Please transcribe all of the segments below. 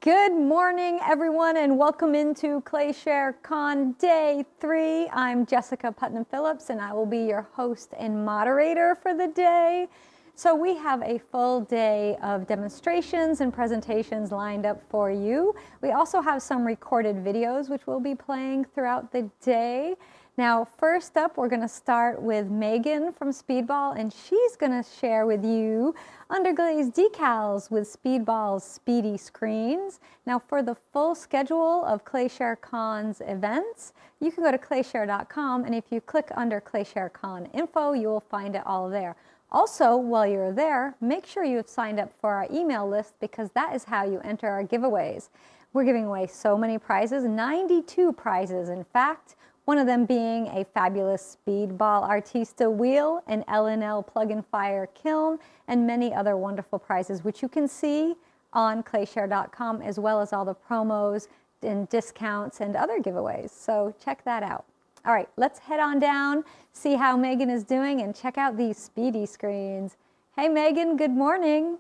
Good morning, everyone, and welcome into ClayShare Con Day 3. I'm Jessica Putnam Phillips, and I will be your host and moderator for the day. So we have a full day of demonstrations and presentations lined up for you. We also have some recorded videos, which we'll be playing throughout the day. Now, first up, we're going to start with Megan from Speedball, and she's going to share with you Underglaze Decals with Speedball's Speedy screens. Now, for the full schedule of ClayShare Con's events, you can go to clayshare.com, and if you click under ClayShare Con info, you will find it all there. Also, while you're there, make sure you have signed up for our email list because that is how you enter our giveaways. We're giving away so many prizes, 92 prizes in fact. One of them being a fabulous Speedball Artista wheel, an L&L plug-in fire kiln, and many other wonderful prizes, which you can see on clayshare.com, as well as all the promos and discounts and other giveaways. So check that out. All right, let's head on down, see how Megan is doing, and check out these Speedy screens. Hey, Megan, good morning.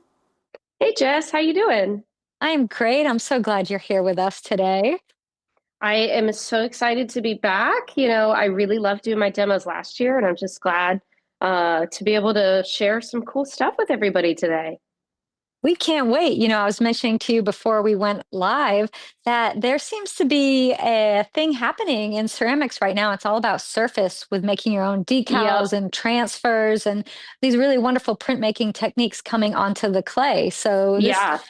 Hey, Jess, how you doing? I'm great. I'm so glad you're here with us today. I am so excited to be back. I really loved doing my demos last year, and I'm just glad to be able to share some cool stuff with everybody today. We can't wait. I was mentioning to you before we went live that there seems to be a thing happening in ceramics right now. It's all about surface with making your own decals Yep. and transfers and these really wonderful printmaking techniques coming onto the clay. So Yeah.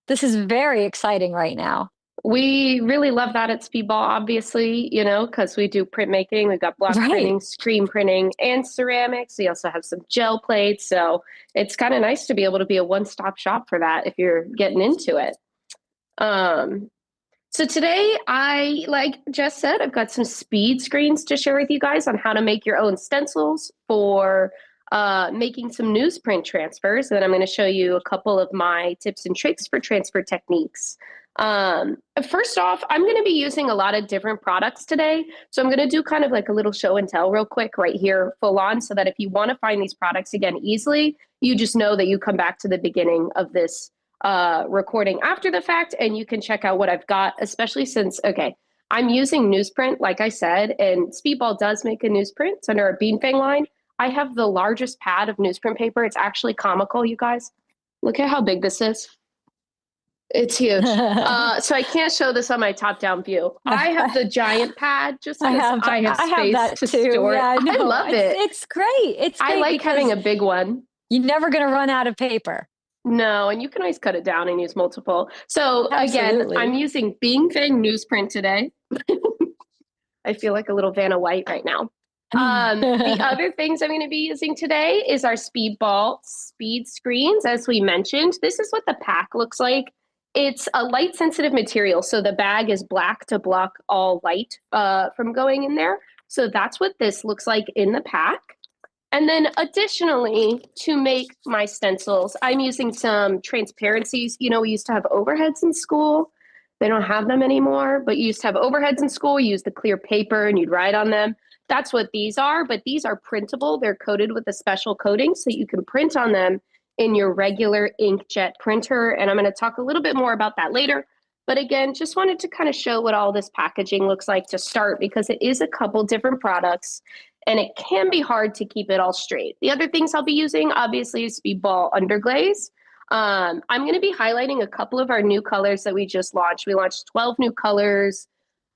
this is very exciting right now. We really love that at Speedball, obviously, because we do printmaking. We've got block Right. printing, screen printing, and ceramics. We also have some gel plates. So it's kind of nice to be able to be a one-stop shop for that if you're getting into it. So today, like Jess said, I've got some speed screens to share with you guys on how to make your own stencils for making some newsprint transfers. And then I'm going to show you a couple of my tips and tricks for transfer techniques. First off, I'm going to be using a lot of different products today. So I'm going to do kind of like a little show and tell real quick right here, full on, so that if you want to find these products again easily, you just know that you come back to the beginning of this recording after the fact, and you can check out what I've got, especially since, okay, I'm using newsprint, like I said, and Speedball does make a newsprint. It's under a Beanfang line. I have the largest pad of newsprint paper. It's actually comical, you guys. Look at how big this is. It's huge. So I can't show this on my top-down view. I have the giant pad just because I have I have space that to too. store it. Yeah, I I know. love it. It's great. It's I great like because having a big one. you're never going to run out of paper. No, and you can always cut it down and use multiple. So again, I'm Absolutely. using Beanfang newsprint today. I feel like a little Vanna White right now. The other things I'm going to be using today is our Speedball speed screens. As we mentioned, this is what the pack looks like. It's a light sensitive material, so the bag is black to block all light from going in there. So that's what this looks like in the pack. And then additionally, to make my stencils, I'm using some transparencies. We used to have overheads in school. They don't have them anymore, but you used to have overheads in school. You used the clear paper and you'd write on them. That's what these are, but these are printable. They're coated with a special coating so you can print on them in your regular inkjet printer. And I'm going to talk a little bit more about that later. But again, just wanted to kind of show what all this packaging looks like to start, because it is a couple different products and it can be hard to keep it all straight. The other things I'll be using, obviously, is Speedball Underglaze. I'm going to be highlighting a couple of our new colors that we just launched. We launched 12 new colors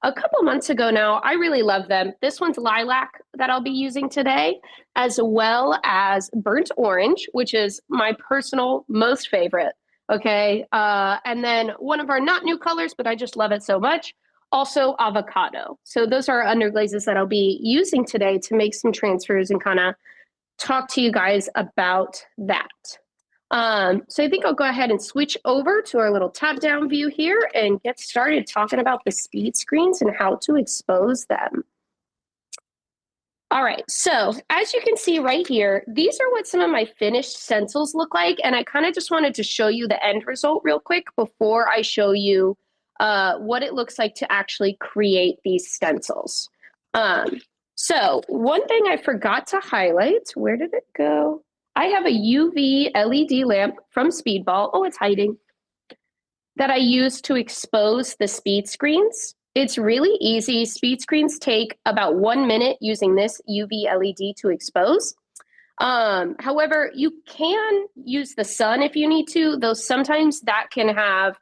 a couple months ago now. I really love them. This one's lilac that I'll be using today, as well as burnt orange, which is my personal most favorite. Okay. And then one of our not new colors, but I just love it so much, also avocado. So those are underglazes that I'll be using today to make some transfers and kind of talk to you guys about that. So I think I'll go ahead and switch over to our little top down view here and get started talking about the speed screens and how to expose them. All right, so as you can see right here, these are what some of my finished stencils look like. And I kind of just wanted to show you the end result real quick before I show you what it looks like to actually create these stencils. So one thing I forgot to highlight, where did it go? I have a UV LED lamp from Speedball. Oh, it's hiding. that I use to expose the speed screens. It's really easy. Speed screens take about 1 minute using this UV LED to expose. However, you can use the sun if you need to, though sometimes that can have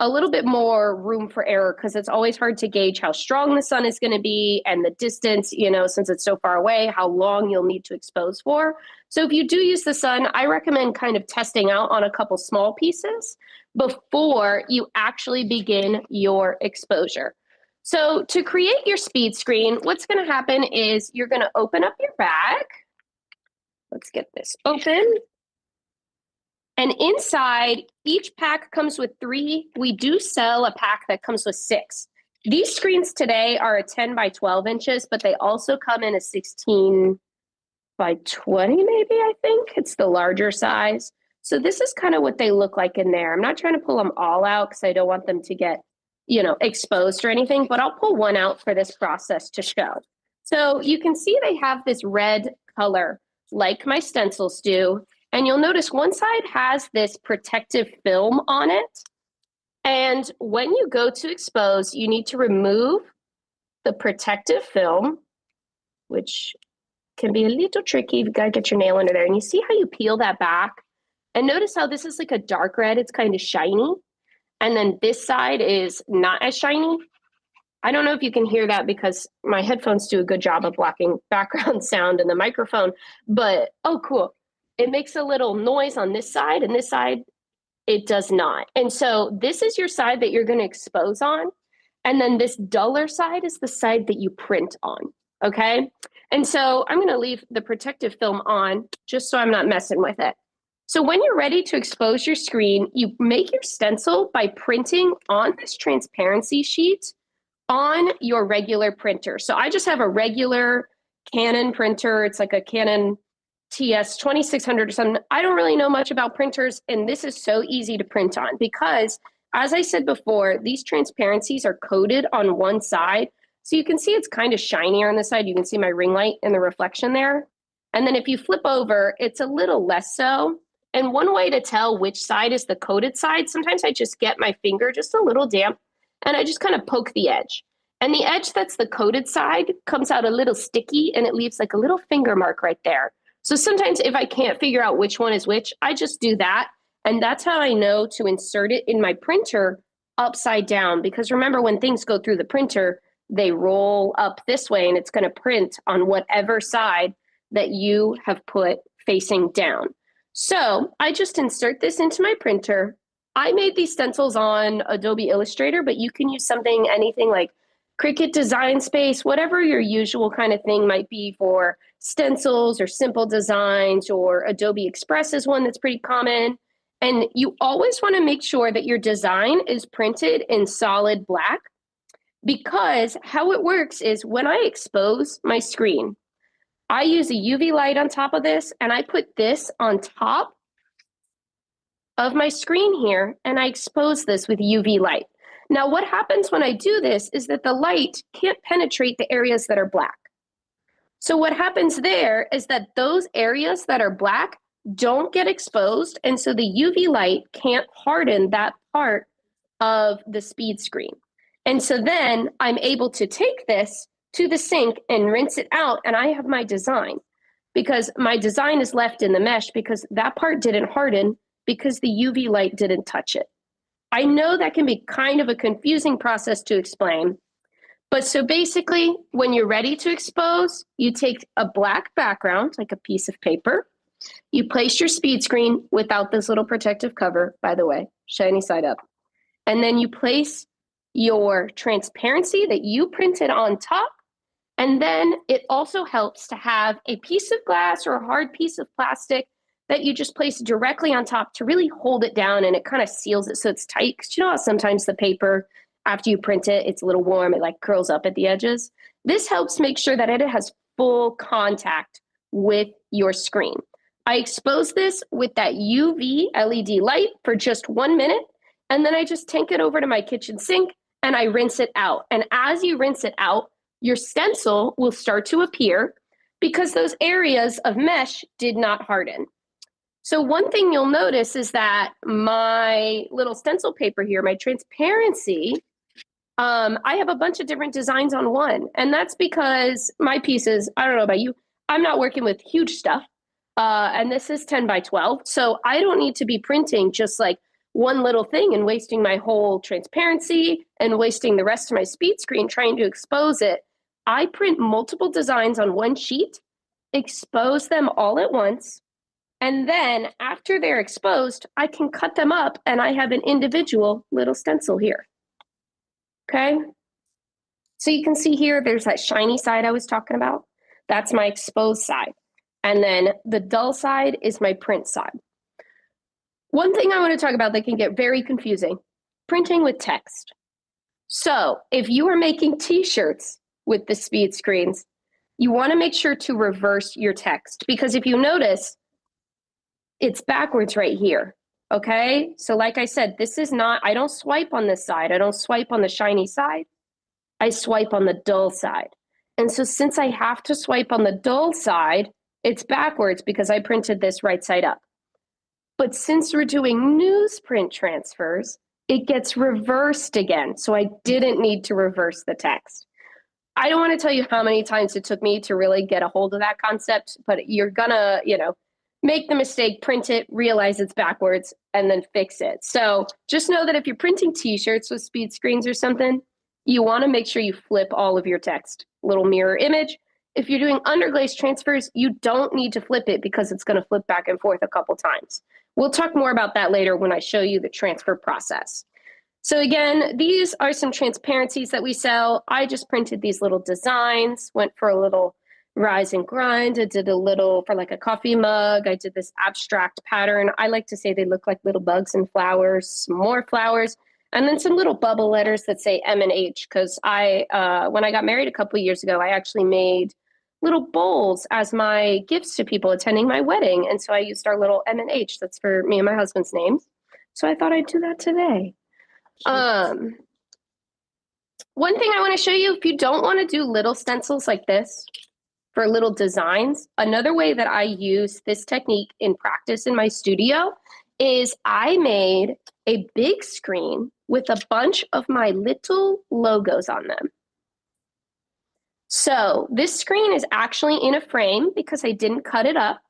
a little bit more room for error because it's always hard to gauge how strong the sun is going to be and the distance, since it's so far away, how long you'll need to expose for. So if you do use the sun, I recommend kind of testing out on a couple small pieces before you actually begin your exposure. So to create your speed screen, what's going to happen is you're going to open up your bag. Let's get this open. And inside, each pack comes with 3. We do sell a pack that comes with 6. These screens today are a 10 by 12 inches, but they also come in a 16 by 20, maybe, I think. It's the larger size. So this is kind of what they look like in there. I'm not trying to pull them all out because I don't want them to get, exposed or anything, but I'll pull one out for this process to show. So you can see they have this red color like my stencils do. And you'll notice one side has this protective film on it. And when you go to expose, you need to remove the protective film, which can be a little tricky. You've got to get your nail under there. And you see how you peel that back? And notice how this is like a dark red. It's kind of shiny. And then this side is not as shiny. I don't know if you can hear that because my headphones do a good job of blocking background sound in the microphone. But, oh, cool. It makes a little noise on this side, and this side, it does not. And so this is your side that you're going to expose on. And then this duller side is the side that you print on, okay? And so I'm going to leave the protective film on just so I'm not messing with it. So when you're ready to expose your screen, you make your stencil by printing on this transparency sheet on your regular printer. So I just have a regular Canon printer. It's like a Canon TS 2600 or something. I don't really know much about printers, and this is so easy to print on because, as I said before, these transparencies are coated on one side. So you can see it's kind of shinier on the side. You can see my ring light and the reflection there. And then if you flip over, it's a little less so. And one way to tell which side is the coated side, sometimes I just get my finger just a little damp and I just kind of poke the edge. And the edge that's the coated side comes out a little sticky and it leaves like a little finger mark right there. So sometimes if I can't figure out which one is which, I just do that. And that's how I know to insert it in my printer upside down. Because remember, when things go through the printer, they roll up this way and it's going to print on whatever side that you have put facing down. So I just insert this into my printer. I made these stencils on Adobe Illustrator, but you can use something, anything like Cricut Design Space, whatever your usual kind of thing might be for stencils or simple designs, or Adobe Express is one that's pretty common. And you always want to make sure that your design is printed in solid black, because how it works is when I expose my screen, I use a UV light on top of this and I put this on top of my screen here and I expose this with UV light. Now, what happens when I do this is that the light can't penetrate the areas that are black. So what happens there is that those areas that are black don't get exposed, and so the UV light can't harden that part of the speed screen. And so then I'm able to take this to the sink and rinse it out, and I have my design, because my design is left in the mesh because that part didn't harden because the UV light didn't touch it. I know that can be kind of a confusing process to explain, but so basically when you're ready to expose, you take a black background, like a piece of paper, you place your speed screen without this little protective cover, by the way, shiny side up, and then you place your transparency that you printed on top, and then it also helps to have a piece of glass or a hard piece of plastic that you just place directly on top to really hold it down, and it kind of seals it so it's tight. Because you know how sometimes the paper, after you print it, it's a little warm, it like curls up at the edges. This helps make sure that it has full contact with your screen. I expose this with that UV LED light for just 1 minute, and then I just tank it over to my kitchen sink and I rinse it out. And as you rinse it out, your stencil will start to appear because those areas of mesh did not harden. So one thing you'll notice is that my little stencil paper here, my transparency, I have a bunch of different designs on one. And that's because my pieces, I don't know about you, I'm not working with huge stuff. And this is 10 by 12. So I don't need to be printing just like one little thing and wasting my whole transparency and wasting the rest of my speed screen trying to expose it. I print multiple designs on one sheet, expose them all at once. And then after they're exposed, I can cut them up and I have an individual little stencil here. Okay. So you can see here, there's that shiny side I was talking about. That's my exposed side. And then the dull side is my print side. One thing I want to talk about that can get very confusing, printing with text. So if you are making t-shirts with the speed screens, you want to make sure to reverse your text, because if you notice, it's backwards right here. Okay. So like I said, this is not, I don't swipe on this side. I don't swipe on the shiny side. I swipe on the dull side. And so since I have to swipe on the dull side, it's backwards because I printed this right side up. But since we're doing newsprint transfers, it gets reversed again. So I didn't need to reverse the text. I don't want to tell you how many times it took me to really get a hold of that concept, but you're gonna, make the mistake, print it, realize it's backwards, and then fix it. So just know that if you're printing t-shirts with speed screens or something, you want to make sure you flip all of your text, little mirror image. If you're doing underglaze transfers, you don't need to flip it because it's going to flip back and forth a couple times. We'll talk more about that later when I show you the transfer process. So again, these are some transparencies that we sell. I just printed these little designs, went for a little rise and grind. I did a little for like a coffee mug. I did this abstract pattern. I like to say they look like little bugs and flowers, some more flowers, and then some little bubble letters that say M and H, because when I got married a couple of years ago, I actually made little bowls as my gifts to people attending my wedding. And so I used our little M and H. That's for me and my husband's names. So I thought I'd do that today. One thing I want to show you, if you don't want to do little stencils like this for little designs, another way that I use this technique in practice in my studio is I made a big screen with a bunch of my little logos on them. So this screen is actually in a frame because I didn't cut it up.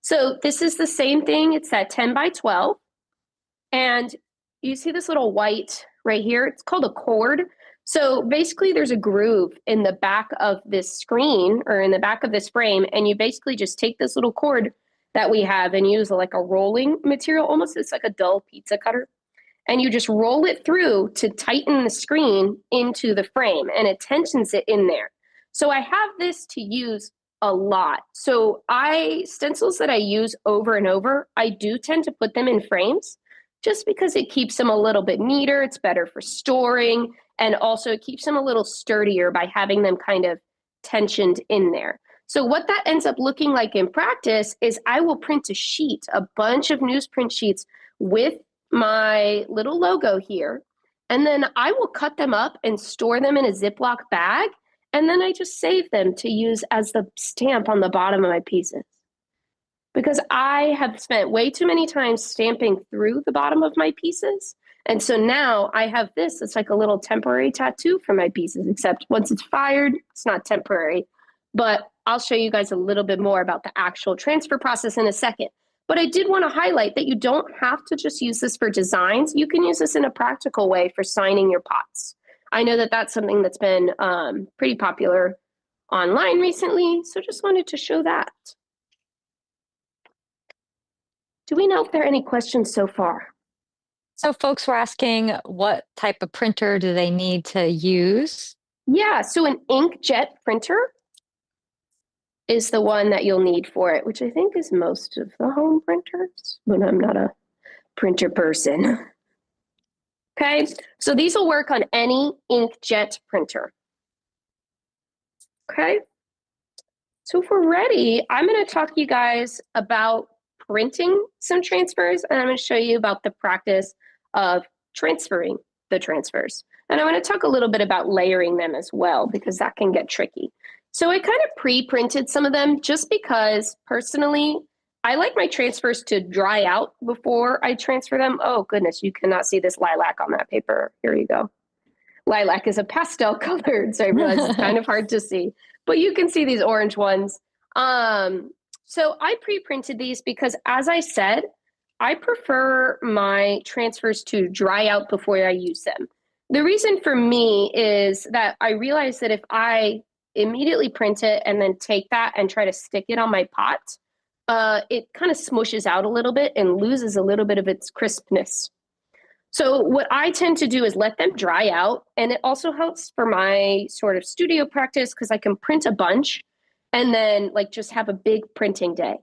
So this is the same thing. It's that 10 by 12. And you see this little white right here? It's called a cord. So basically there's a groove in the back of this screen or in the back of this frame. And you basically just take this little cord that we have and use like a rolling material, almost it's like a dull pizza cutter. And you just roll it through to tighten the screen into the frame and it tensions it in there. So I have this to use a lot. So stencils that I use over and over, I do tend to put them in frames just because it keeps them a little bit neater. It's better for storing. And also it keeps them a little sturdier by having them kind of tensioned in there. So what that ends up looking like in practice is I will print a sheet, a bunch of newsprint sheets with my little logo here. And then I will cut them up and store them in a Ziploc bag. And then I just save them to use as the stamp on the bottom of my pieces. Because I have spent way too many times stamping through the bottom of my pieces. And so now I have this, it's like a little temporary tattoo for my pieces, except once it's fired, it's not temporary. But I'll show you guys a little bit more about the actual transfer process in a second. But I did want to highlight that you don't have to just use this for designs. You can use this in a practical way for signing your pots. I know that that's something that's been pretty popular online recently, so just wanted to show that. Do we know if there are any questions so far? So folks were asking what type of printer do they need to use? Yeah, so an inkjet printer is the one that you'll need for it, which I think is most of the home printers, but I'm not a printer person. Okay, so these will work on any inkjet printer. Okay, so if we're ready, I'm going to talk to you guys about printing some transfers, and I'm going to show you about the practice of transferring the transfers. And I'm going to talk a little bit about layering them as well, because that can get tricky. So I kind of pre-printed some of them just because personally, I like my transfers to dry out before I transfer them. Oh goodness, you cannot see this lilac on that paper. Here you go. Lilac is a pastel colored, so I realize it's kind of hard to see, but you can see these orange ones. So I pre-printed these because, as I said, I prefer my transfers to dry out before I use them. The reason for me is that I realize that if I immediately print it and then take that and try to stick it on my pot, it kind of smushes out a little bit and loses a little bit of its crispness. So what I tend to do is let them dry out, and it also helps for my sort of studio practice because I can print a bunch and then like just have a big printing day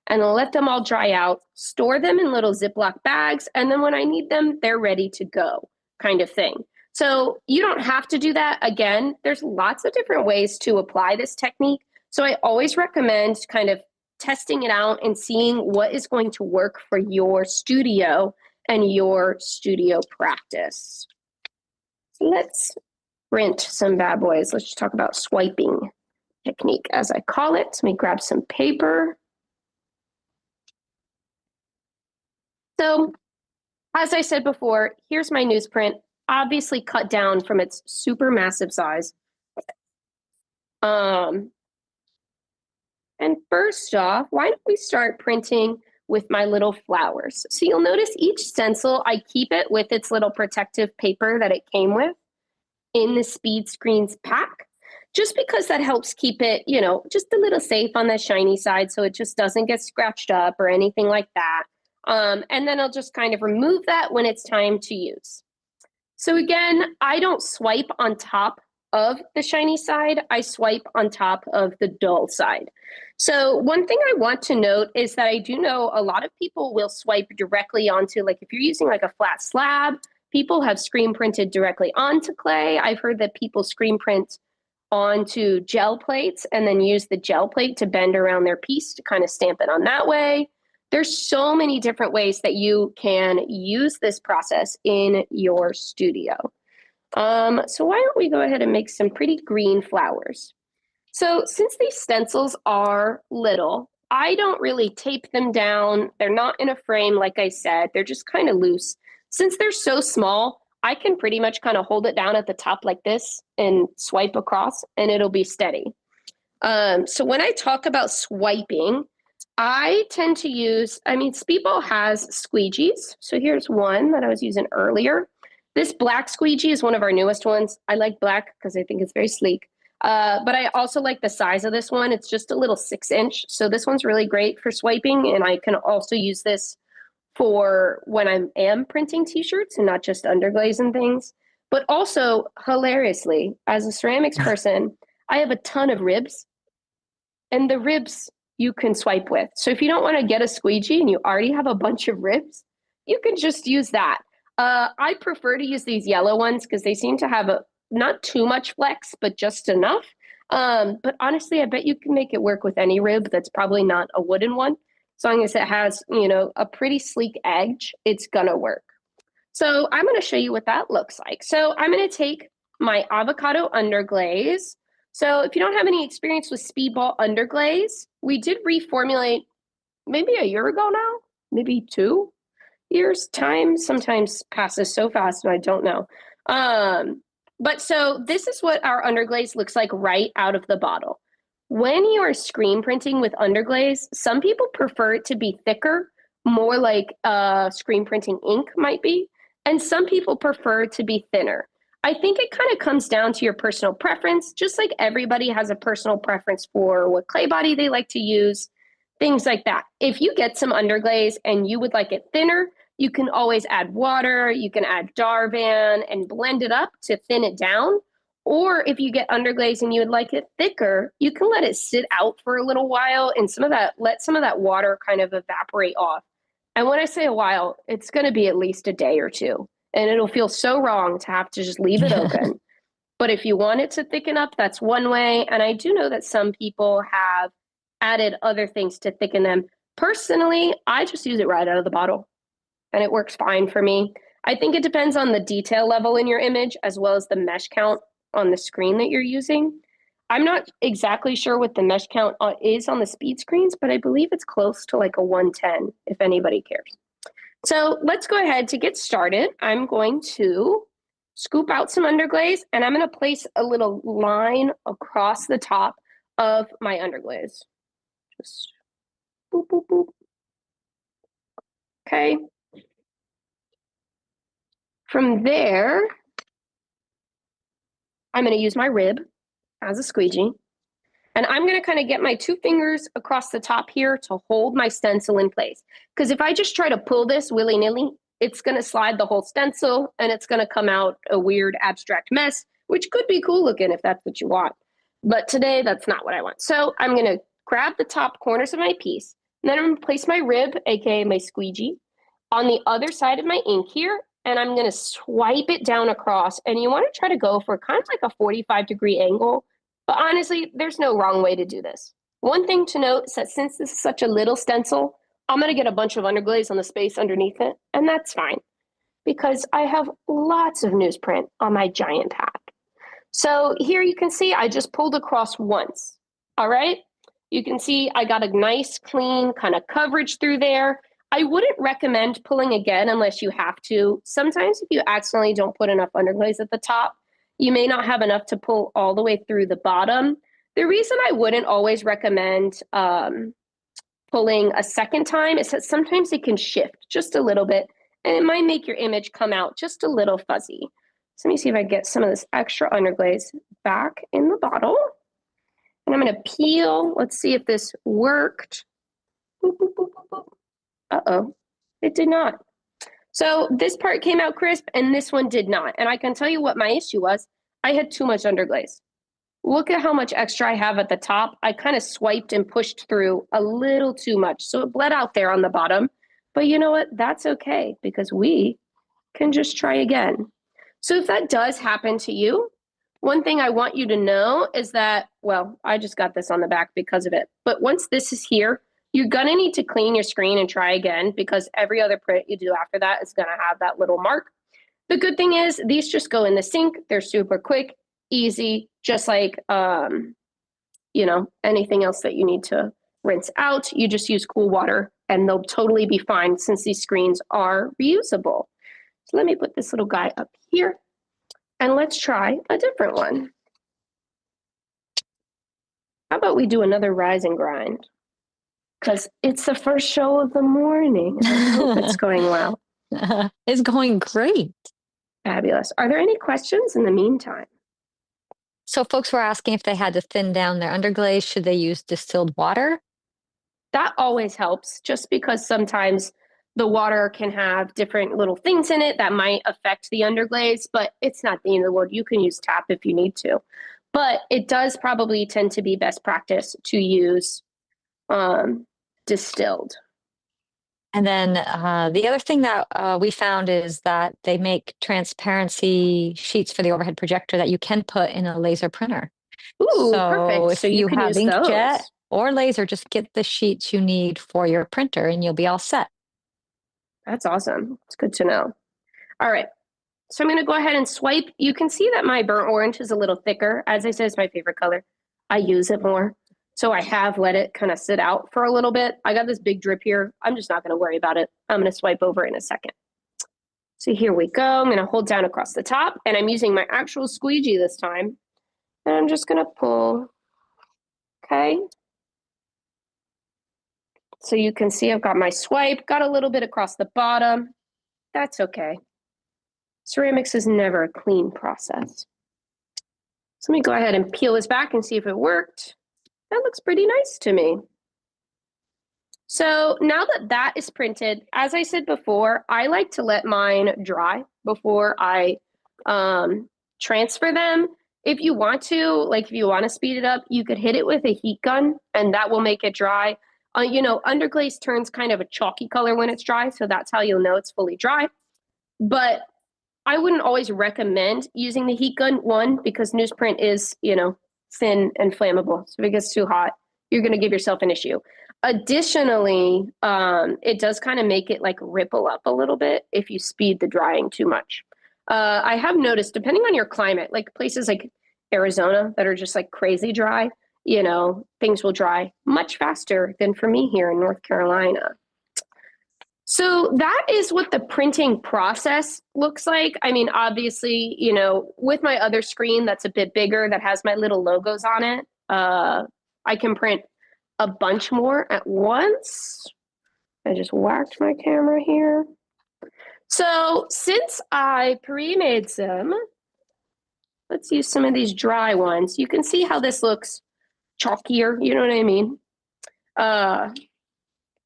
and I'll let them all dry out, store them in little Ziploc bags, and then when I need them, they're ready to go, kind of thing. So you don't have to do that. Again, there's lots of different ways to apply this technique. So I always recommend kind of testing it out and seeing what is going to work for your studio and your studio practice. So let's print some bad boys. Let's just talk about swiping technique, as I call it. Let me grab some paper. So, as I said before, here's my newsprint, obviously cut down from its super massive size. And first off, why don't we start printing with my little flowers? So you'll notice each stencil, I keep it with its little protective paper that it came with in the Speed Screens pack, just because that helps keep it, you know, just a little safe on the shiny side so it just doesn't get scratched up or anything like that. And then I'll just kind of remove that when it's time to use. So again, I don't swipe on top of the shiny side, I swipe on top of the dull side. So one thing I want to note is that I do know a lot of people will swipe directly onto, like if you're using like a flat slab, people have screen printed directly onto clay. I've heard that people screen print onto gel plates and then use the gel plate to bend around their piece to kind of stamp it on that way. There's so many different ways that you can use this process in your studio. So why don't we go ahead and make some pretty green flowers? So since these stencils are little, I don't really tape them down. They're not in a frame, like I said. They're just kind of loose. Since they're so small, I can pretty much kind of hold it down at the top like this and swipe across, and it'll be steady. So when I talk about swiping, I tend to use, Speedball has squeegees. So here's one that I was using earlier. This black squeegee is one of our newest ones. I like black because I think it's very sleek. But I also like the size of this one. It's just a little 6-inch. So this one's really great for swiping. And I can also use this for when I am printing t-shirts and not just underglaze and things. But also, hilariously, as a ceramics person, I have a ton of ribs. And the ribs you can swipe with. So if you don't want to get a squeegee and you already have a bunch of ribs, you can just use that. I prefer to use these yellow ones because they seem to have not too much flex, but just enough. But honestly, I bet you can make it work with any rib that's probably not a wooden one. As long as it has, you know, a pretty sleek edge, it's gonna work. So I'm gonna show you what that looks like. So I'm gonna take my avocado underglaze. So if you don't have any experience with Speedball underglaze, we did reformulate maybe a year ago now, maybe 2 years. Time sometimes passes so fast and I don't know. But so this is what our underglaze looks like right out of the bottle. When you are screen printing with underglaze, some people prefer it to be thicker, more like screen printing ink might be, and some people prefer it to be thinner. I think it kind of comes down to your personal preference, just like everybody has a personal preference for what clay body they like to use, things like that. If you get some underglaze and you would like it thinner, you can always add water, you can add Darvan and blend it up to thin it down. Or if you get underglaze and you would like it thicker, you can let it sit out for a little while and let some of that water kind of evaporate off. And when I say a while, it's going to be at least a day or two. And it'll feel so wrong to have to just leave it open. But if you want it to thicken up, that's one way. And I do know that some people have added other things to thicken them. Personally, I just use it right out of the bottle. And it works fine for me. I think it depends on the detail level in your image as well as the mesh count on the screen that you're using. I'm not exactly sure what the mesh count is on the speed screens, but I believe it's close to like a 110 if anybody cares. So let's go ahead to get started. I'm going to scoop out some underglaze and I'm going to place a little line across the top of my underglaze. Just boop, boop, boop. Okay. From there, I'm going to use my rib as a squeegee. And I'm going to kind of get my 2 fingers across the top here to hold my stencil in place. Because if I just try to pull this willy-nilly, it's going to slide the whole stencil and it's going to come out a weird abstract mess, which could be cool looking if that's what you want. But today, that's not what I want. So I'm going to grab the top corners of my piece, and then I'm going to place my rib, aka my squeegee, on the other side of my ink here, and I'm going to swipe it down across. And you want to try to go for kind of like a 45-degree angle. But honestly, there's no wrong way to do this. One thing to note is that since this is such a little stencil, I'm going to get a bunch of underglaze on the space underneath it, and that's fine because I have lots of newsprint on my giant pad. So here you can see I just pulled across once, all right? You can see I got a nice, clean kind of coverage through there. I wouldn't recommend pulling again unless you have to. Sometimes if you accidentally don't put enough underglaze at the top, you may not have enough to pull all the way through the bottom. The reason I wouldn't always recommend pulling a second time is that sometimes it can shift just a little bit and it might make your image come out just a little fuzzy. So let me see if I get some of this extra underglaze back in the bottle. And I'm going to peel. Let's see if this worked. Boop, boop, boop, boop, boop. Uh-oh, it did not. So this part came out crisp and this one did not. And I can tell you what my issue was. I had too much underglaze. Look at how much extra I have at the top. I kind of swiped and pushed through a little too much. So it bled out there on the bottom. But you know what? That's okay because we can just try again. So if that does happen to you, one thing I want you to know is that, well, I just got this on the back because of it. But once this is here, you're going to need to clean your screen and try again because every other print you do after that is going to have that little mark. The good thing is these just go in the sink. They're super quick, easy, just like, anything else that you need to rinse out. You just use cool water and they'll totally be fine since these screens are reusable. So let me put this little guy up here and let's try a different one. How about we do another rise and grind? Because it's the first show of the morning. I hope it's going well. It's going great. Fabulous. Are there any questions in the meantime? So folks were asking if they had to thin down their underglaze, should they use distilled water? That always helps, just because sometimes the water can have different little things in it that might affect the underglaze, but it's not the end of the world. You can use tap if you need to. But it does probably tend to be best practice to use distilled. And then the other thing that we found is that they make transparency sheets for the overhead projector that you can put in a laser printer. Ooh, so perfect. If so you can have use inkjet those. or laser, just get the sheets you need for your printer and you'll be all set. That's awesome. It's good to know. All right. So I'm going to go ahead and swipe. You can see that my burnt orange is a little thicker. As I said, it's my favorite color. I use it more. So I have let it kind of sit out for a little bit. I got this big drip here. I'm just not going to worry about it. I'm going to swipe over in a second. So here we go. I'm going to hold down across the top, and I'm using my actual squeegee this time. And I'm just going to pull. Okay. So you can see I've got my swipe, got a little bit across the bottom. That's okay. Ceramics is never a clean process. So let me go ahead and peel this back and see if it worked. That looks pretty nice to me. So now that that is printed, as I said before, I like to let mine dry before I transfer them. If you want to, like if you want to speed it up, you could hit it with a heat gun and that will make it dry. Underglaze turns kind of a chalky color when it's dry, so that's how you'll know it's fully dry. But I wouldn't always recommend using the heat gun, one, because newsprint is, thin and flammable. So if it gets too hot, you're going to give yourself an issue. Additionally, it does kind of make it like ripple up a little bit if you speed the drying too much. I have noticed, depending on your climate, like places like Arizona that are just like crazy dry, things will dry much faster than for me here in North Carolina. So that is what the printing process looks like. I mean, obviously, with my other screen that's a bit bigger, that has my little logos on it, I can print a bunch more at once. I just whacked my camera here. So since I pre-made some, let's use some of these dry ones. You can see how this looks chalkier, you know what I mean?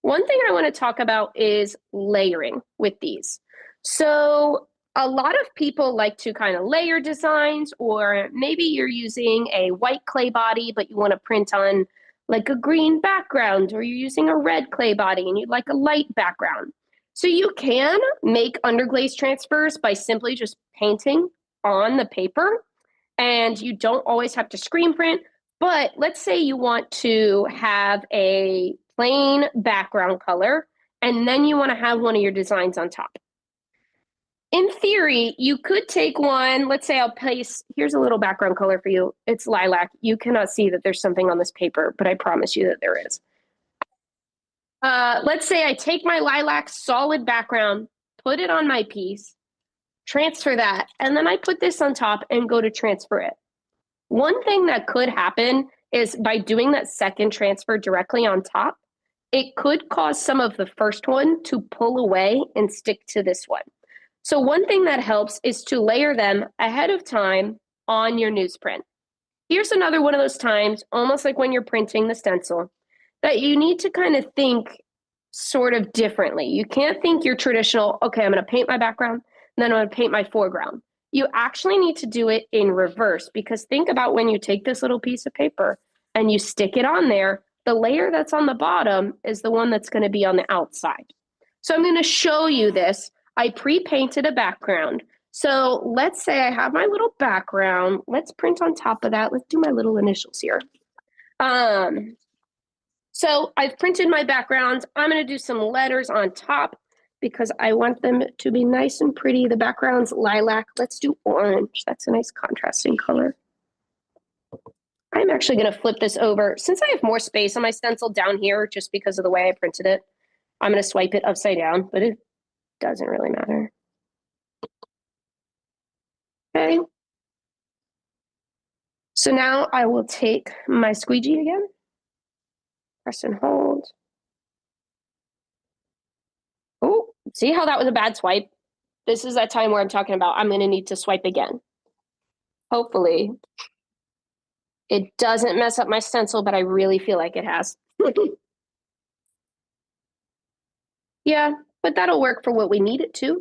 One thing I want to talk about is layering with these. So a lot of people like to kind of layer designs, or maybe you're using a white clay body, but you want to print on like a green background, or you're using a red clay body and you'd like a light background. So you can make underglaze transfers by simply just painting on the paper, and you don't always have to screen print. But let's say you want to have a plain background color, and then you want to have one of your designs on top. In theory, you could take one, let's say I'll place, here's a little background color for you. It's lilac. You cannot see that there's something on this paper, but I promise you that there is. Let's say I take my lilac solid background, put it on my piece, transfer that, and then I put this on top and go to transfer it. One thing that could happen is by doing that second transfer directly on top, it could cause some of the first one to pull away and stick to this one. So one thing that helps is to layer them ahead of time on your newsprint. Here's another one of those times, almost like when you're printing the stencil, that you need to kind of think sort of differently. You can't think your traditional, okay, I'm going to paint my background, and then I'm going to paint my foreground. You actually need to do it in reverse, because think about when you take this little piece of paper and you stick it on there, the layer that's on the bottom is the one that's going to be on the outside. So I'm going to show you this. I pre-painted a background. So let's say I have my little background. Let's print on top of that. Let's do my little initials here. So I've printed my background. I'm going to do some letters on top because I want them to be nice and pretty. The background's lilac. Let's do orange. That's a nice contrasting color. I'm actually going to flip this over. Since I have more space on my stencil down here, just because of the way I printed it, I'm going to swipe it upside down, but it doesn't really matter. Okay. So now I will take my squeegee again, press and hold. Oh, see how that was a bad swipe? This is that time where I'm talking about I'm going to need to swipe again. Hopefully it doesn't mess up my stencil, but I really feel like it has. Yeah, but that'll work for what we need it to.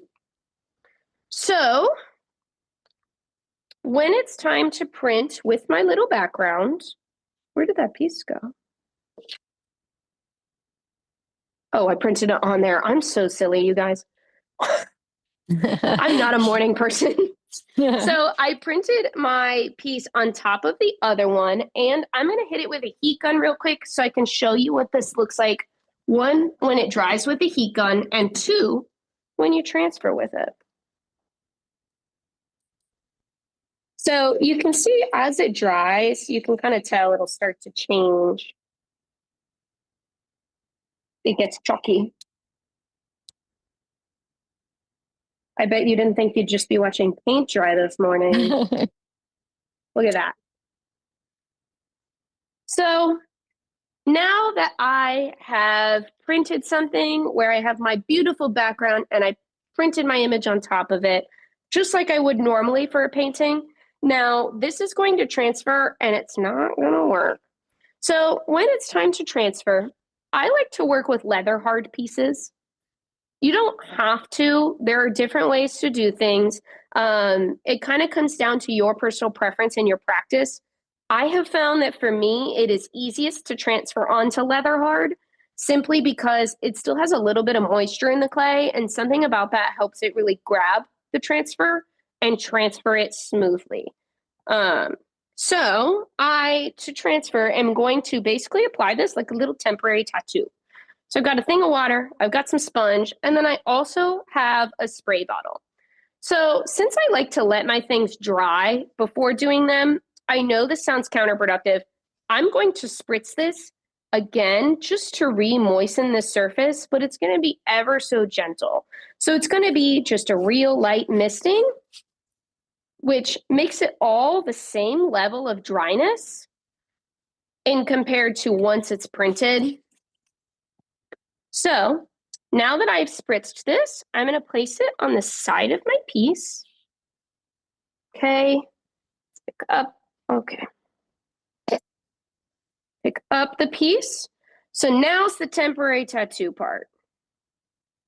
So when it's time to print with my little background, where did that piece go? Oh, I printed it on there. I'm so silly, you guys. I'm not a morning person. So I printed my piece on top of the other one, and I'm going to hit it with a heat gun real quick so I can show you what this looks like. One, when it dries with the heat gun, and two, when you transfer with it. So you can see as it dries, you can kind of tell it'll start to change. It gets chalky. I bet you didn't think you'd just be watching paint dry this morning. Look at that. So now that I have printed something where I have my beautiful background and I printed my image on top of it, just like I would normally for a painting, now this is going to transfer and it's not going to work. So when it's time to transfer, I like to work with leather hard pieces. You don't have to. There are different ways to do things. It kind of comes down to your personal preference and your practice. I have found that for me, it is easiest to transfer onto leather hard simply because it still has a little bit of moisture in the clay, and something about that helps it really grab the transfer and transfer it smoothly. So to transfer, am going to basically apply this like a little temporary tattoo. So I've got a thing of water, I've got some sponge, and then I also have a spray bottle. So since I like to let my things dry before doing them, I know this sounds counterproductive. I'm going to spritz this again just to re-moisten the surface, but it's going to be ever so gentle. So it's going to be just a real light misting, which makes it all the same level of dryness in compared to once it's printed. So now that I've spritzed this, I'm going to place it on the side of my piece. Okay, pick up, okay. Pick up the piece. So now's the temporary tattoo part.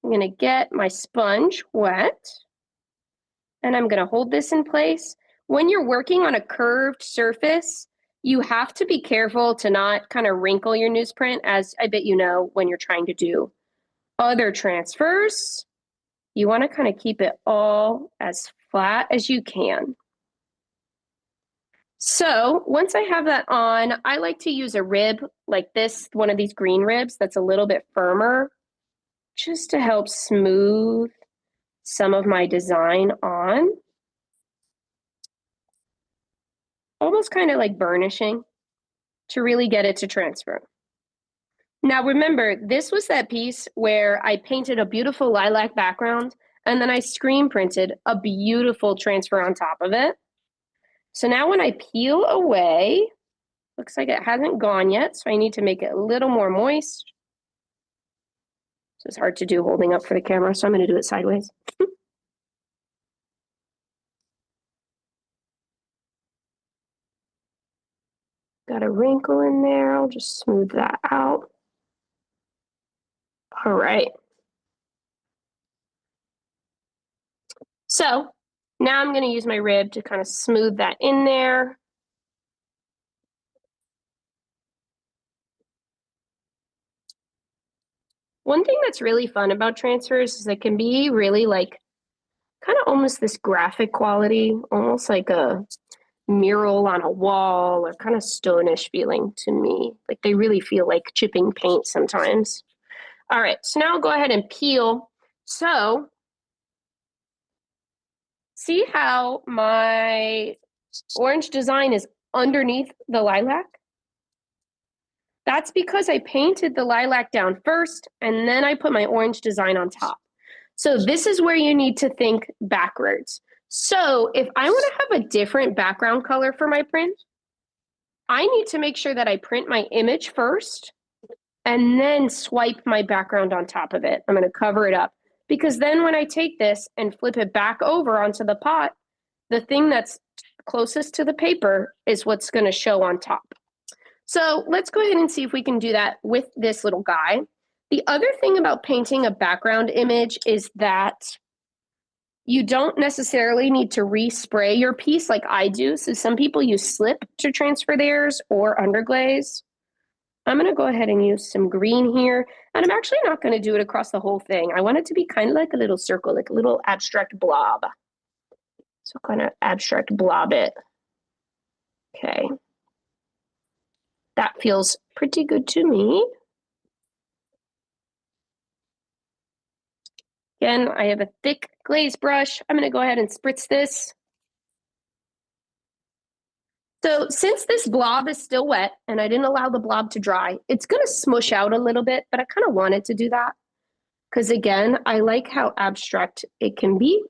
I'm going to get my sponge wet, and I'm going to hold this in place. When you're working on a curved surface, you have to be careful to not kind of wrinkle your newsprint, as I bet you know when you're trying to do other transfers. You want to kind of keep it all as flat as you can. So once I have that on, I like to use a rib like this, one of these green ribs that's a little bit firmer, just to help smooth some of my design on. Almost kind of like burnishing to really get it to transfer. Now remember, this was that piece where I painted a beautiful lilac background and then I screen printed a beautiful transfer on top of it. So now when I peel away, looks like it hasn't gone yet, so I need to make it a little more moist. This is hard to do holding up for the camera, so I'm going to do it sideways. Got a wrinkle in there. I'll just smooth that out. All right. So now I'm going to use my rib to kind of smooth that in there. One thing that's really fun about transfers is it can be really like kind of almost this graphic quality, almost like a mural on a wall or kind of stonish feeling to me. Like they really feel like chipping paint sometimes. All right, so now I'll go ahead and peel. So see how my orange design is underneath the lilac? That's because I painted the lilac down first and then I put my orange design on top. So this is where you need to think backwards. So if I want to have a different background color for my print, I need to make sure that I print my image first and then swipe my background on top of it. I'm going to cover it up because then when I take this and flip it back over onto the pot, the thing that's closest to the paper is what's going to show on top. So let's go ahead and see if we can do that with this little guy. The other thing about painting a background image is that you don't necessarily need to respray your piece like I do. So some people use slip to transfer theirs or underglaze. I'm going to go ahead and use some green here. And I'm actually not going to do it across the whole thing. I want it to be kind of like a little circle, like a little abstract blob. So kind of abstract blob it. Okay. That feels pretty good to me. Again, I have a thick glaze brush. I'm going to go ahead and spritz this. So since this blob is still wet and I didn't allow the blob to dry, it's going to smush out a little bit, but I kind of wanted to do that because, again, I like how abstract it can be.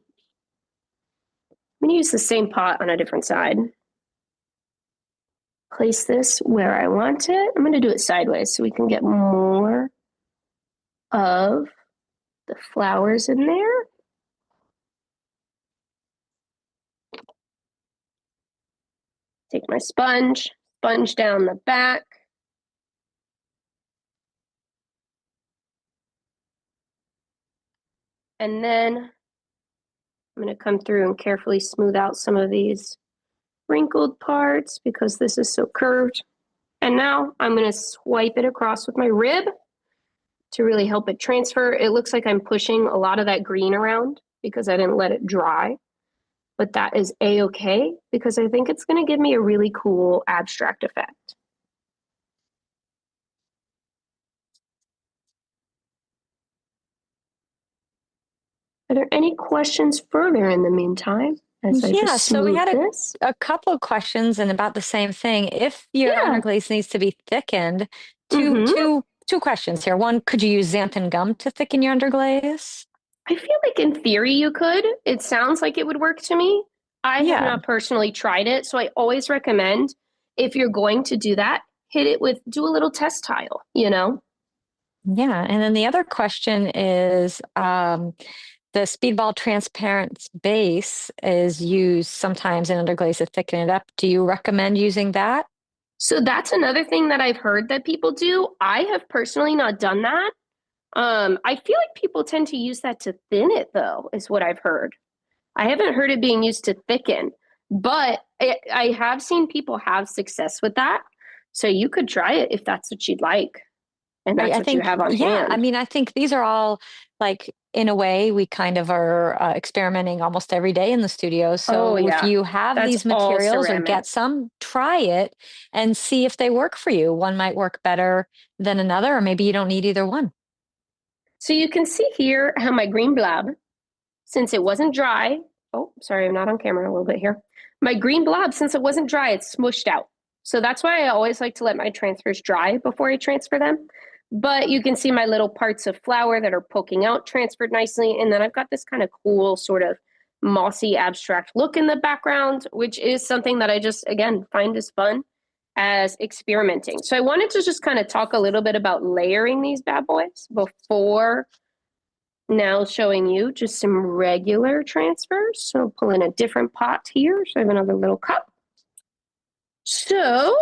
I'm going to use the same pot on a different side. Place this where I want it. I'm going to do it sideways so we can get more of the flowers in there. Take my sponge down the back. And then I'm going to come through and carefully smooth out some of these wrinkled parts because this is so curved. And now I'm going to swipe it across with my rib to really help it transfer. It looks like I'm pushing a lot of that green around because I didn't let it dry. But that is a-okay because I think it's going to give me a really cool abstract effect. Are there any questions further in the meantime? as I Yeah, just so we smooth had this. a couple of questions and about the same thing. If your Yeah. underglaze needs to be thickened, Mm-hmm. two questions here. One, could you use xanthan gum to thicken your underglaze? I feel like in theory you could. It sounds like it would work to me. I have Yeah. not personally tried it, so I always recommend if you're going to do that, do a little test tile, you know? Yeah. And then the other question is the Speedball transparent base is used sometimes in underglaze to thicken it up. Do you recommend using that? So that's another thing that I've heard that people do. I have personally not done that. I feel like people tend to use that to thin it, though, is what I've heard. I haven't heard it being used to thicken, but I have seen people have success with that. So you could try it if that's what you'd like, and that's I what you think, have on yeah, I hand. mean, I think these are all like, in a way, we kind of are experimenting almost every day in the studio. Oh, So if yeah. you have That's these all materials or ceramic. get some, try it and see if they work for you. One might work better than another, or maybe you don't need either one. So you can see here how my green blob, since it wasn't dry, oh, sorry, I'm not on camera a little bit here. My green blob, since it wasn't dry, it's smushed out. So that's why I always like to let my transfers dry before I transfer them. But you can see my little parts of flour that are poking out transferred nicely. And then I've got this kind of cool sort of mossy abstract look in the background, which is something that I just, again, find is fun as experimenting. So I wanted to just kind of talk a little bit about layering these bad boys before now showing you just some regular transfers. So I'll pull in a different pot here. So I have another little cup. So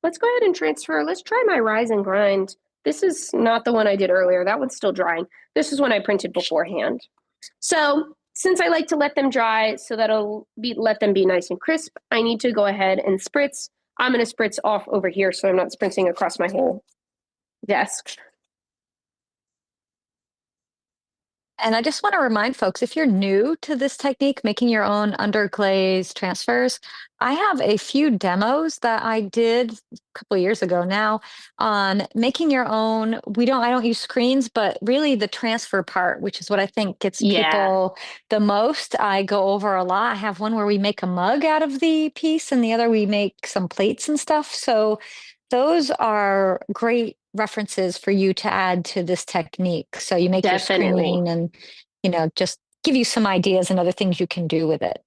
let's go ahead and transfer. Let's try my rise and grind. This is not the one I did earlier. That one's still drying. This is one I printed beforehand. So since I like to let them dry so that let them be nice and crisp, I need to go ahead and spritz. I'm going to spritz off over here so I'm not spritzing across my whole desk. And I just want to remind folks, if you're new to this technique, making your own underglaze transfers, I have a few demos that I did a couple of years ago now on making your own. I don't use screens, but really the transfer part, which is what I think gets Yeah, people the most. I go over a lot. I have one where we make a mug out of the piece, and the other we make some plates and stuff. So those are great references for you to add to this technique. So you make your definitely. screen and, just give you some ideas and other things you can do with it.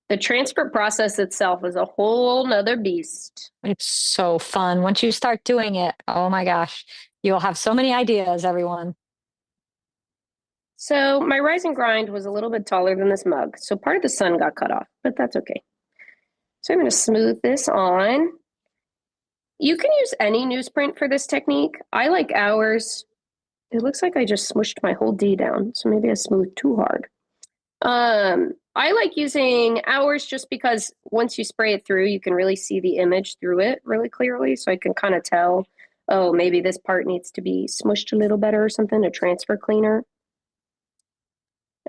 The transfer process itself is a whole nother beast. It's so fun. Once you start doing it, oh my gosh, you'll have so many ideas, everyone. So my rise and grind was a little bit taller than this mug. So part of the sun got cut off, but that's okay. So I'm going to smooth this on. You can use any newsprint for this technique. I like ours. It looks like I just smushed my whole D down. So maybe I smoothed too hard. I like using ours just because once you spray it through, you can really see the image through it really clearly. So I can kind of tell, oh, maybe this part needs to be smushed a little better or something to transfer cleaner.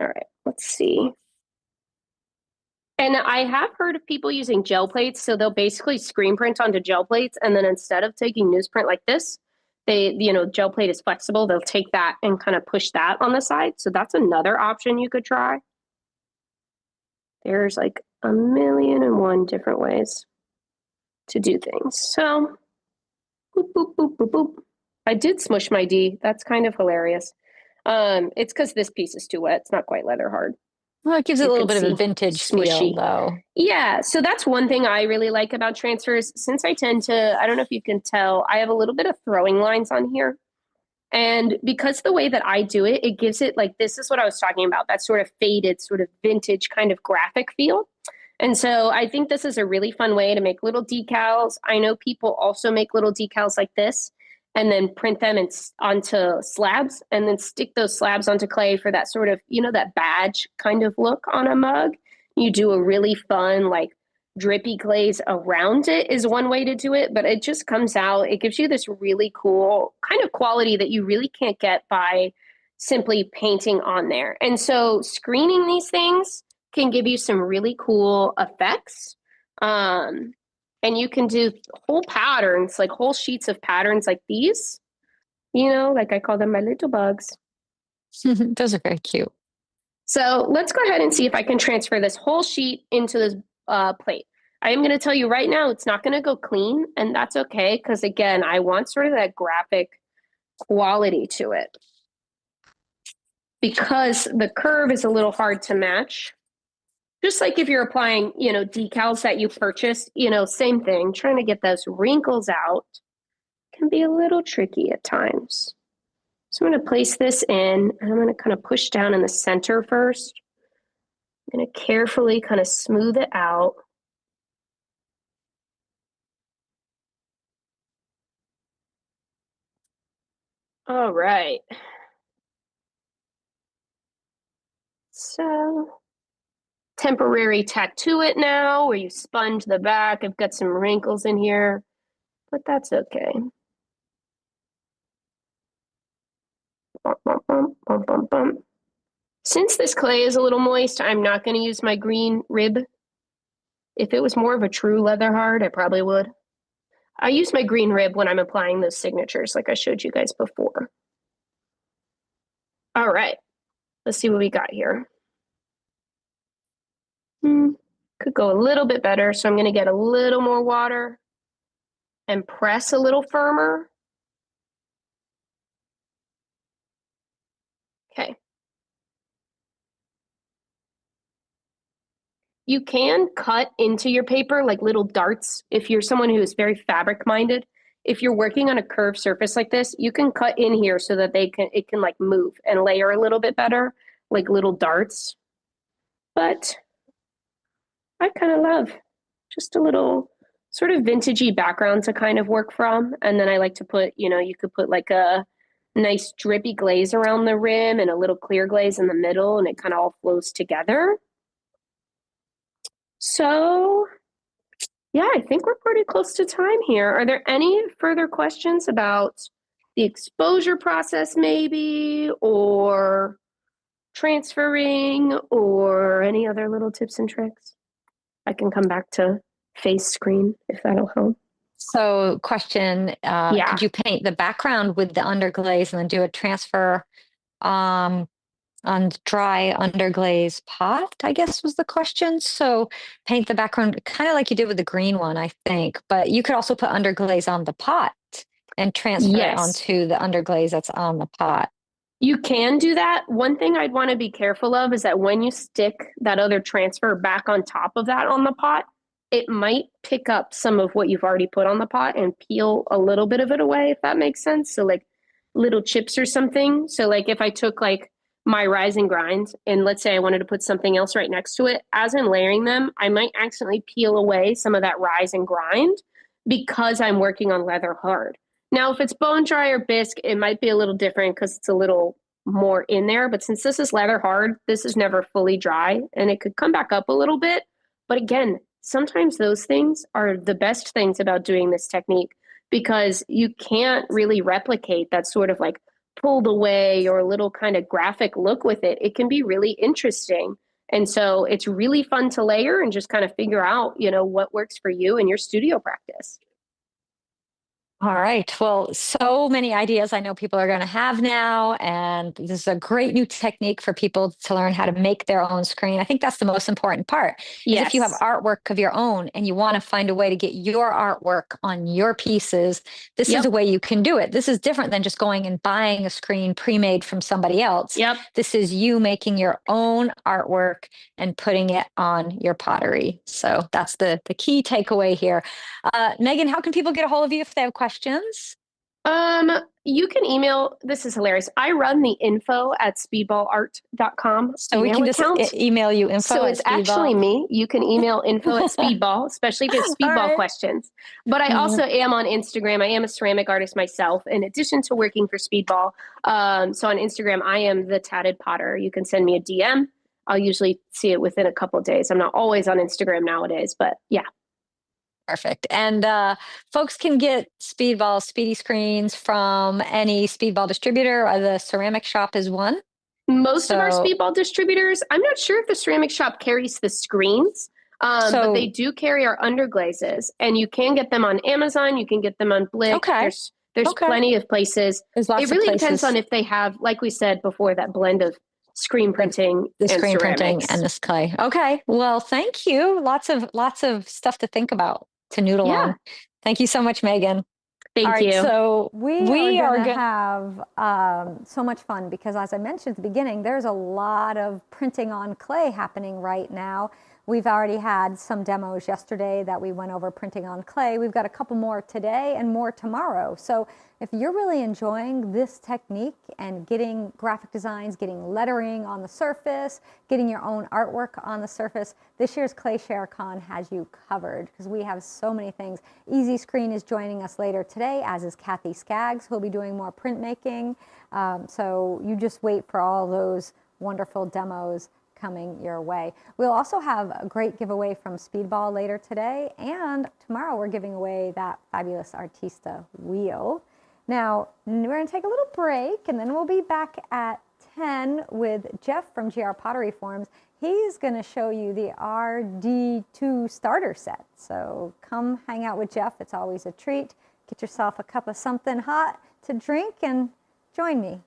All right, let's see. And I have heard of people using gel plates. So they'll basically screen print onto gel plates. And then instead of taking newsprint like this, gel plate is flexible. They'll take that and kind of push that on the side. So that's another option you could try. There's like a million and one different ways to do things. So, boop, boop, boop, boop, boop. I did smush my D. That's kind of hilarious. It's because this piece is too wet. It's not quite leather hard. Well, it gives it You a little can bit of a see vintage feel, smushy. though. Yeah, so that's one thing I really like about transfers. Since I tend to, I don't know if you can tell, I have a little bit of throwing lines on here. And because the way that I do it, it gives it like this is what I was talking about, that sort of faded, sort of vintage kind of graphic feel. And so I think this is a really fun way to make little decals. I know people also make little decals like this and then print them onto slabs and then stick those slabs onto clay for that sort of, that badge kind of look on a mug. You do a really fun, like drippy glaze around it is one way to do it, but it just comes out. It gives you this really cool kind of quality that you really can't get by simply painting on there. And so screening these things can give you some really cool effects. And you can do whole patterns, like whole sheets of patterns like these, like I call them my little bugs. Those are very cute. So let's go ahead and see if I can transfer this whole sheet into this plate. I am going to tell you right now, it's not going to go clean, and that's okay, because again, I want sort of that graphic quality to it. Because the curve is a little hard to match. Just like if you're applying, decals that you purchased, same thing, trying to get those wrinkles out can be a little tricky at times. So I'm going to place this in, and I'm going to kind of push down in the center first. I'm going to carefully kind of smooth it out. All right. So temporary tattoo it now, where you sponge the back. I've got some wrinkles in here, but that's okay. Bump, bump, bump, bump, bump, bump. Since this clay is a little moist, I'm not going to use my green rib. If it was more of a true leather hard, I probably would. I use my green rib when I'm applying those signatures, like I showed you guys before. All right, let's see what we got here. Could go a little bit better, so I'm going to get a little more water and press a little firmer. Okay. You can cut into your paper like little darts if you're someone who is very fabric minded. If you're working on a curved surface like this, you can cut in here so that it can like move and layer a little bit better, like little darts. But I kind of love just a little sort of vintagey background to kind of work from. And then I like to put, you could put like a nice drippy glaze around the rim and a little clear glaze in the middle, and it kind of all flows together. So yeah, I think we're pretty close to time here. Are there any further questions about the exposure process maybe, or transferring, or any other little tips and tricks? I can come back to face screen if that'll help. So question, could you paint the background with the underglaze and then do a transfer on dry underglaze pot, I guess was the question. So paint the background kind of like you did with the green one, I think, but you could also put underglaze on the pot and transfer it onto the underglaze that's on the pot. You can do that. One thing I'd want to be careful of is that when you stick that other transfer back on top of that on the pot, it might pick up some of what you've already put on the pot and peel a little bit of it away, if that makes sense. So like little chips or something. So like if I took like my rise and grind, and let's say I wanted to put something else right next to it, as I'm layering them, I might accidentally peel away some of that rise and grind because I'm working on leather hard. Now, if it's bone dry or bisque, it might be a little different because it's a little more in there. But since this is leather hard, this is never fully dry, and it could come back up a little bit. But again, sometimes those things are the best things about doing this technique, because you can't really replicate that sort of like pulled away or a little kind of graphic look with it. It can be really interesting. And so it's really fun to layer and just kind of figure out, what works for you in your studio practice. All right. Well, so many ideas I know people are going to have now. And this is a great new technique for people to learn how to make their own screen. I think that's the most important part. Is if you have artwork of your own and you want to find a way to get your artwork on your pieces, this is a way you can do it. This is different than just going and buying a screen pre-made from somebody else. This is you making your own artwork and putting it on your pottery. So that's the key takeaway here. Megan, how can people get a hold of you if they have questions? You can email, this is hilarious. I run the info@speedballart.com. So we can just email you info. So it's actually me. You can email info@speedball, especially if you have speedball questions. But I also am on Instagram. I am a ceramic artist myself, in addition to working for Speedball. So on Instagram, I am the Tatted Potter. You can send me a DM. I'll usually see it within a couple of days. I'm not always on Instagram nowadays, but yeah. Perfect. And folks can get Speedball Speedy screens from any Speedball distributor, or the ceramic shop is one. Most of our Speedball distributors, I'm not sure if the ceramic shop carries the screens, but they do carry our underglazes, and you can get them on Amazon. You can get them on Blick. Okay. There's plenty of places. There's lots it really of places. depends on if they have, like we said before, that blend of screen printing the and screen ceramics. printing and this clay. Okay. Well, thank you. Lots of stuff to think about, to noodle on. Thank you so much, Megan. Thank All right, you. so we are going to have so much fun because, as I mentioned at the beginning, there's a lot of printing on clay happening right now. We've already had some demos yesterday that we went over printing on clay. We've got a couple more today and more tomorrow. So if you're really enjoying this technique and getting graphic designs, getting lettering on the surface, getting your own artwork on the surface, this year's ClayShareCon has you covered because we have so many things. Easy Screen is joining us later today, as is Kathy Skaggs, who'll be doing more printmaking. So you just wait for all those wonderful demos coming your way. We'll also have a great giveaway from Speedball later today, and tomorrow we're giving away that fabulous Artista wheel. Now, we're going to take a little break, and then we'll be back at 10 with Jeff from GR Pottery Forms. He's going to show you the RD2 starter set. So come hang out with Jeff. It's always a treat. Get yourself a cup of something hot to drink and join me.